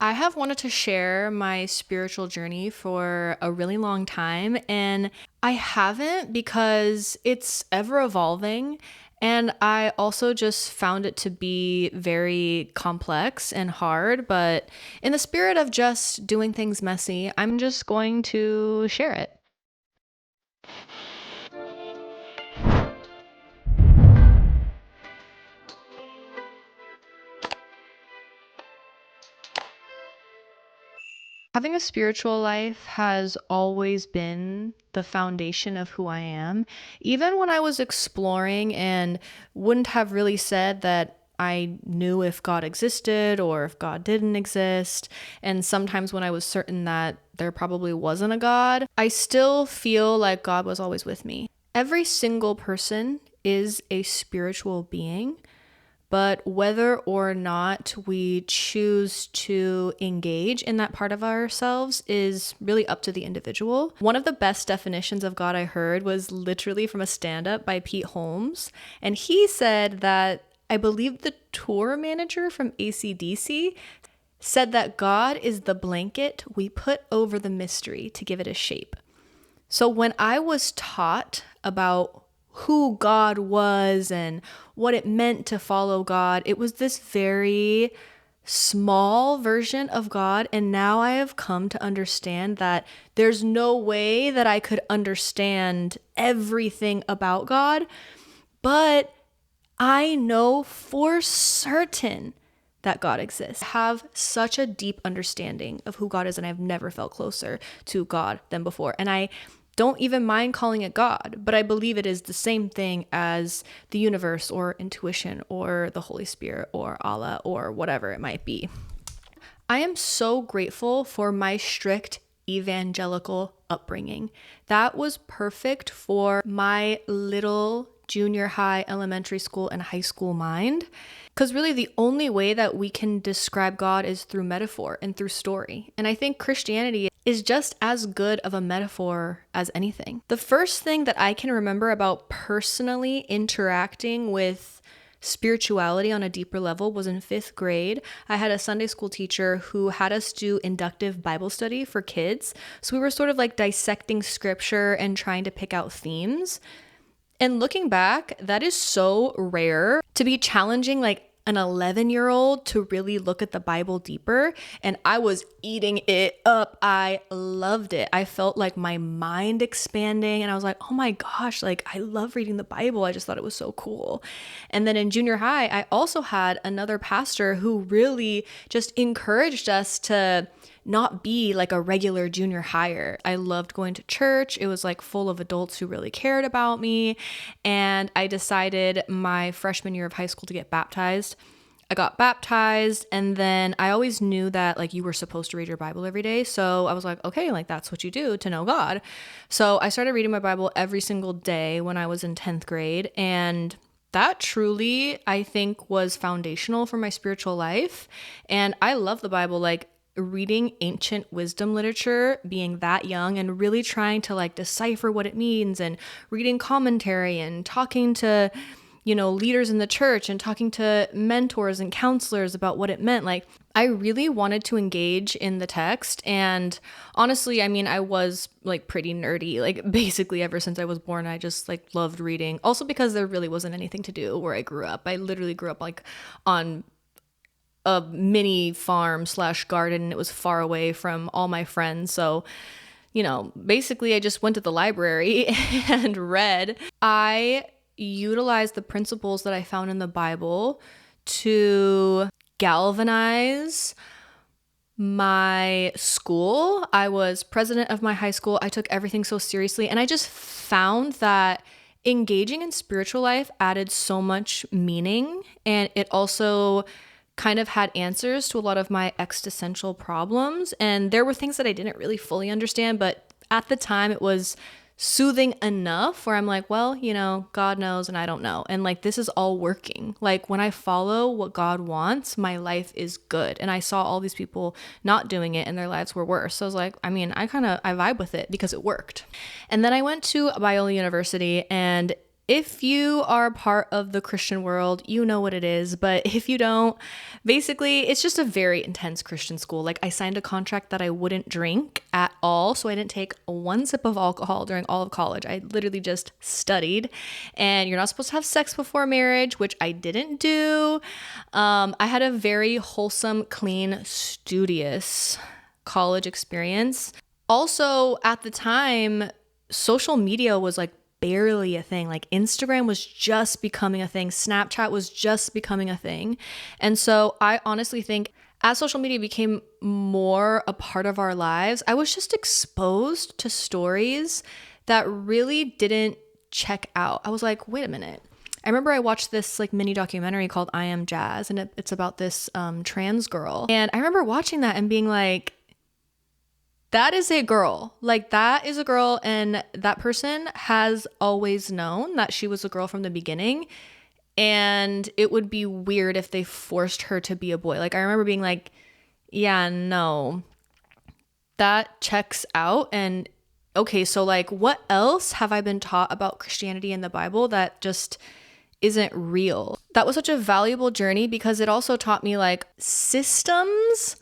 I have wanted to share my spiritual journey for a really long time, and I haven't because it's ever evolving. And I also just found it to be very complex and hard. But in the spirit of just doing things messy, I'm just going to share it. Having a spiritual life has always been the foundation of who I am. Even when I was exploring and wouldn't have really said that I knew if God existed or if God didn't exist, and sometimes when I was certain that there probably wasn't a God, I still feel like God was always with me. Every single person is a spiritual being. But whether or not we choose to engage in that part of ourselves is really up to the individual. One of the best definitions of God I heard was literally from a stand-up by Pete Holmes. And he said that, I believe the tour manager from AC/DC said that God is the blanket we put over the mystery to give it a shape. So when I was taught about who God was and what it meant to follow God, it was this very small version of God. And now I have come to understand that there's no way that I could understand everything about God, but I know for certain that God exists. I have such a deep understanding of who God is, and I've never felt closer to God than before. And I don't even mind calling it God, but I believe it is the same thing as the universe or intuition or the Holy Spirit or Allah or whatever it might be. I am so grateful for my strict evangelical upbringing. That was perfect for my little junior high, elementary school, and high school mind. Because really, the only way that we can describe God is through metaphor and through story. And I think Christianity is just as good of a metaphor as anything. The first thing that I can remember about personally interacting with spirituality on a deeper level was in 5th grade. I had a Sunday school teacher who had us do inductive Bible study for kids. So we were sort of like dissecting scripture and trying to pick out themes. And looking back, that is so rare to be challenging like an 11-year-old to really look at the Bible deeper. And I was eating it up. I loved it. I felt like my mind expanding and I was like, oh my gosh, like I love reading the Bible. I just thought it was so cool. And then in junior high, I also had another pastor who really just encouraged us to not be like a regular junior higher. I loved going to church. It was like full of adults who really cared about me. And I decided my freshman year of high school to get baptized. I got baptized, and then I always knew that like you were supposed to read your Bible every day. So I was like, okay, like that's what you do to know God. So I started reading my Bible every single day when I was in 10th grade. And that truly, I think, was foundational for my spiritual life. And I love the Bible. Like, reading ancient wisdom literature, being that young and really trying to like decipher what it means, and reading commentary and talking to, leaders in the church and talking to mentors and counselors about what it meant. Like, I really wanted to engage in the text. And honestly, I mean, I was like pretty nerdy, like basically ever since I was born. I just like loved reading. Also because there really wasn't anything to do where I grew up. I literally grew up like on a mini farm / garden. It was far away from all my friends. So, basically I just went to the library and read. I utilized the principles that I found in the Bible to galvanize my school. I was president of my high school. I took everything so seriously. And I just found that engaging in spiritual life added so much meaning. And it also kind of had answers to a lot of my existential problems. And there were things that I didn't really fully understand, but at the time it was soothing enough where I'm like, well, God knows and I don't know. And like, this is all working. Like when I follow what God wants, my life is good. And I saw all these people not doing it and their lives were worse. So I was like, I mean, I vibe with it because it worked. And then I went to Biola University, and If you are part of the Christian world, you know what it is. But if you don't, basically, it's just a very intense Christian school. Like, I signed a contract that I wouldn't drink at all. So I didn't take one sip of alcohol during all of college. I literally just studied. And you're not supposed to have sex before marriage, which I didn't do. I had a very wholesome, clean, studious college experience. Also, at the time, social media was like barely a thing. Like Instagram was just becoming a thing. Snapchat was just becoming a thing. And so I honestly think as social media became more a part of our lives, I was just exposed to stories that really didn't check out. I was like, wait a minute. I remember I watched this like mini documentary called I Am Jazz, and it's about this trans girl. And I remember watching that and being like, that is a girl. Like, that is a girl, and that person has always known that she was a girl from the beginning, and it would be weird if they forced her to be a boy. Like, I remember being like, yeah, no, that checks out. And okay, so like, what else have I been taught about Christianity in the Bible that just isn't real? That was such a valuable journey because it also taught me like systems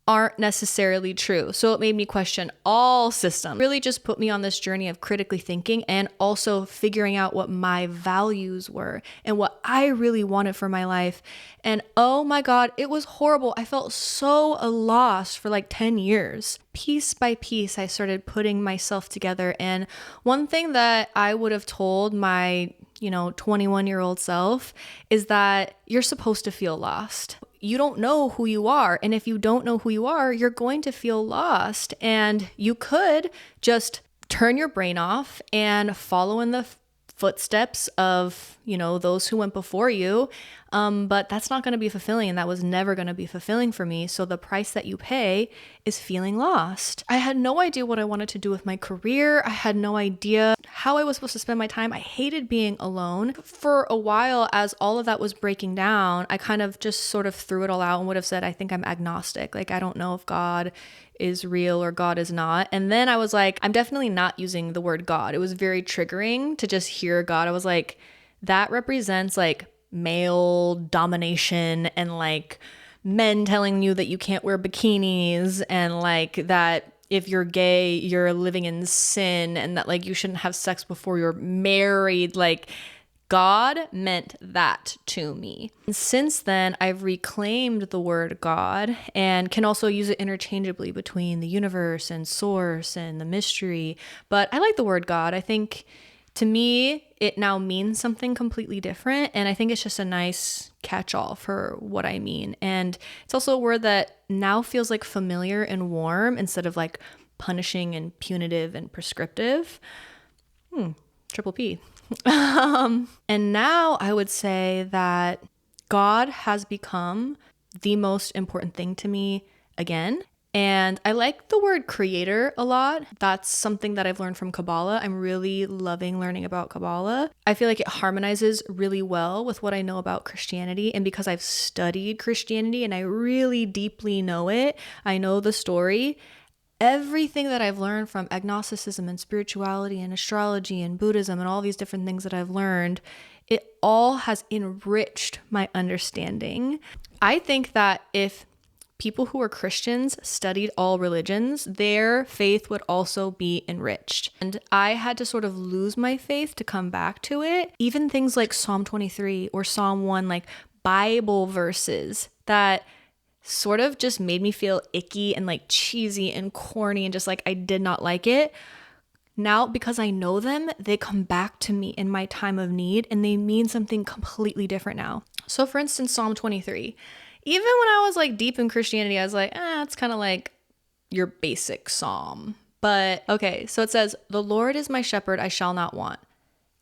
aren't necessarily true. So it made me question all systems. Really just put me on this journey of critically thinking and also figuring out what my values were and what I really wanted for my life. And oh my God, it was horrible. I felt so lost for like 10 years. Piece by piece, I started putting myself together. And one thing that I would have told my 21-year-old self is that you're supposed to feel lost. You don't know who you are. And if you don't know who you are, you're going to feel lost. And you could just turn your brain off and follow in the footsteps of, those who went before you. But that's not going to be fulfilling. And that was never going to be fulfilling for me. So the price that you pay is feeling lost. I had no idea what I wanted to do with my career. I had no idea how I was supposed to spend my time. I hated being alone. For a while, as all of that was breaking down, I kind of just sort of threw it all out and would have said, I think I'm agnostic. Like, I don't know if God is real or God is not. And then I was like, I'm definitely not using the word God. It was very triggering to just hear God. I was like, that represents like male domination and like men telling you that you can't wear bikinis and like that if you're gay, you're living in sin and that like you shouldn't have sex before you're married. Like, God meant that to me. And since then, I've reclaimed the word God and can also use it interchangeably between the universe and source and the mystery. But I like the word God. I think to me, it now means something completely different. And I think it's just a nice catch-all for what I mean. And it's also a word that now feels like familiar and warm instead of like punishing and punitive and prescriptive. Triple P. And now I would say that God has become the most important thing to me again. And I like the word creator a lot. That's something that I've learned from Kabbalah. I'm really loving learning about Kabbalah. I feel like it harmonizes really well with what I know about Christianity. And because I've studied Christianity and I really deeply know it, I know the story. Everything that I've learned from agnosticism and spirituality and astrology and Buddhism and all these different things that I've learned, it all has enriched my understanding. I think that if people who are Christians studied all religions, their faith would also be enriched. And I had to sort of lose my faith to come back to it. Even things like Psalm 23 or Psalm 1, like Bible verses that sort of just made me feel icky and like cheesy and corny and just like I did not like it. Now, because I know them, they come back to me in my time of need and they mean something completely different now. So for instance, Psalm 23, even when I was like deep in Christianity, I was like, it's kind of like your basic psalm. But okay, so it says, the Lord is my shepherd, I shall not want.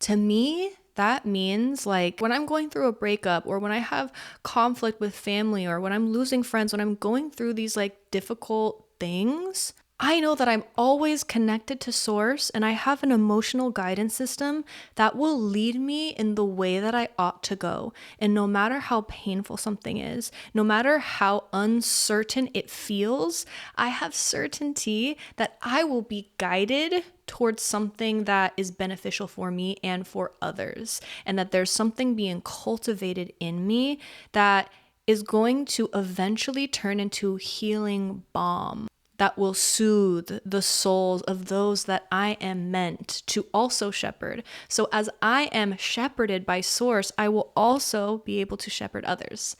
To me, that means like when I'm going through a breakup or when I have conflict with family or when I'm losing friends, when I'm going through these like difficult things, I know that I'm always connected to source, and I have an emotional guidance system that will lead me in the way that I ought to go. And no matter how painful something is, no matter how uncertain it feels, I have certainty that I will be guided towards something that is beneficial for me and for others. And that there's something being cultivated in me that is going to eventually turn into healing balm that will soothe the souls of those that I am meant to also shepherd. So as I am shepherded by source, I will also be able to shepherd others.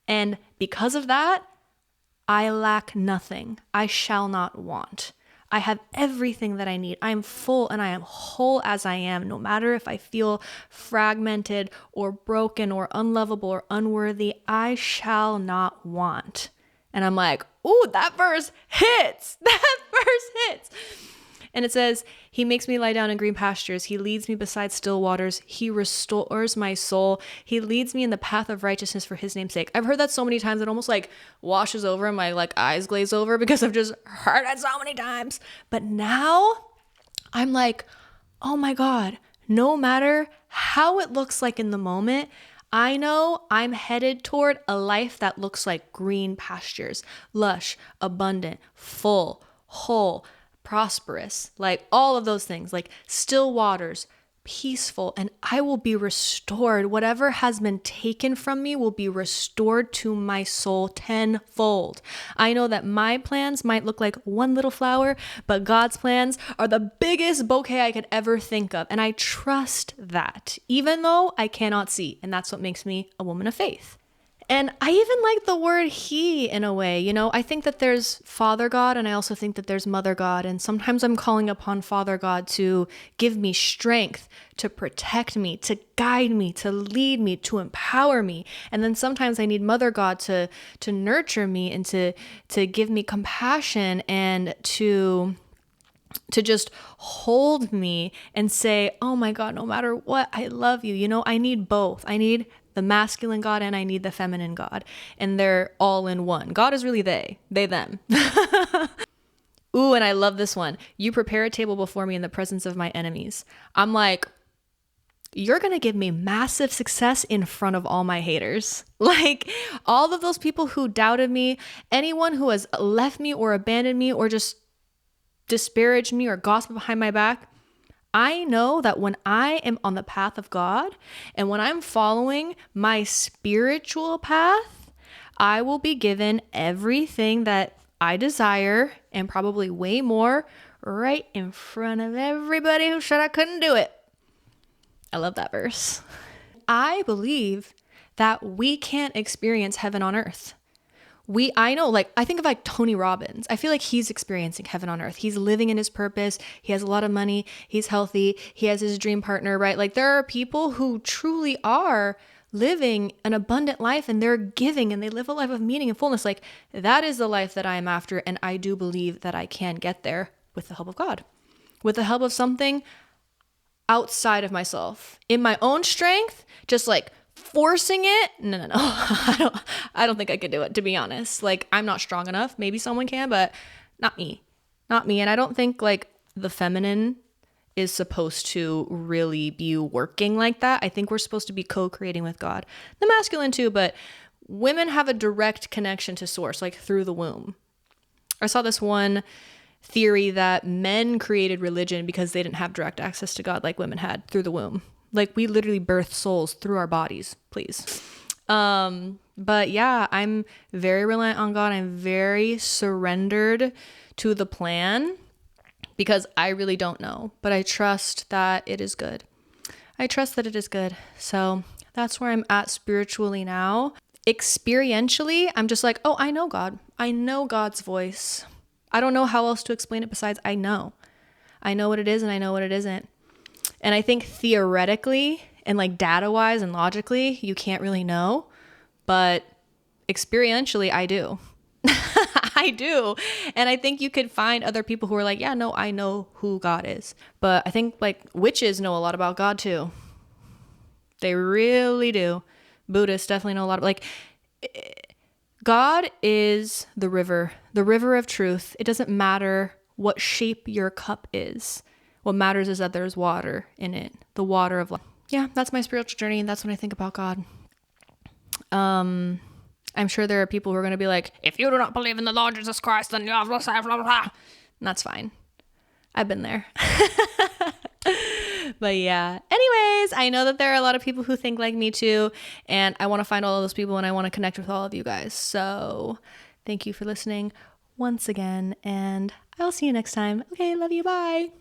And because of that, I lack nothing. I shall not want. I have everything that I need. I am full and I am whole as I am, no matter if I feel fragmented or broken or unlovable or unworthy, I shall not want. And I'm like, ooh, that verse hits. That verse hits. And it says, he makes me lie down in green pastures. He leads me beside still waters. He restores my soul. He leads me in the path of righteousness for his name's sake. I've heard that so many times it almost like washes over and my like eyes glaze over because I've just heard it so many times. But now I'm like, oh my God, no matter how it looks like in the moment, I know I'm headed toward a life that looks like green pastures, lush, abundant, full, whole, prosperous, like all of those things, like still waters, peaceful, and I will be restored. Whatever has been taken from me will be restored to my soul tenfold. I know that my plans might look like one little flower, but God's plans are the biggest bouquet I could ever think of. And I trust that, even though I cannot see. And that's what makes me a woman of faith. And I even like the word he in a way, you know, I think that there's Father God and I also think that there's Mother God. And sometimes I'm calling upon Father God to give me strength, to protect me, to guide me, to lead me, to empower me. And then sometimes I need Mother God to nurture me and to give me compassion and to just hold me and say, oh my God, no matter what, I love you. You know, I need both. I need the masculine God and I need the feminine God. And they're all in one. God is really they, them. Ooh, and I love this one. You prepare a table before me in the presence of my enemies. I'm like, you're going to give me massive success in front of all my haters. Like all of those people who doubted me, anyone who has left me or abandoned me or just disparaged me or gossiped behind my back. I know that when I am on the path of God and when I'm following my spiritual path, I will be given everything that I desire and probably way more right in front of everybody who said I couldn't do it. I love that verse. I believe that we can't experience heaven on earth. I know, like, I think of like Tony Robbins. I feel like he's experiencing heaven on earth. He's living in his purpose. He has a lot of money. He's healthy. He has his dream partner, right? Like there are people who truly are living an abundant life and they're giving and they live a life of meaning and fullness. Like that is the life that I am after. And I do believe that I can get there with the help of God, with the help of something outside of myself. In my own strength, just like forcing it, no. I don't think I could do it, to be honest. Like I'm not strong enough. Maybe someone can, but not me. And I don't think like the feminine is supposed to really be working like that. I think we're supposed to be co-creating with God. The masculine too, but women have a direct connection to source, like through the womb. I saw this one theory that men created religion because they didn't have direct access to God like women had through the womb. Like we literally birth souls through our bodies, please. But yeah, I'm very reliant on God. I'm very surrendered to the plan because I really don't know, but I trust that it is good. So that's where I'm at spiritually now. Experientially, I'm just like, oh, I know God. I know God's voice. I don't know how else to explain it besides I know. I know what it is and I know what it isn't. And I think theoretically and like data wise and logically, you can't really know, but experientially, I do. I do. And I think you could find other people who are like, yeah, no, I know who God is. But I think like witches know a lot about God too. They really do. Buddhists definitely know a lot of like God is the river of truth. It doesn't matter what shape your cup is. What matters is that there's water in it, the water of life. Yeah, that's my spiritual journey, and that's what I think about God. I'm sure there are people who are going to be like, if you do not believe in the Lord Jesus Christ, then you have blah, blah, blah, blah. And that's fine. I've been there. But yeah, anyways, I know that there are a lot of people who think like me too, and I want to find all of those people, and I want to connect with all of you guys. So thank you for listening once again, and I'll see you next time. Okay, love you, bye.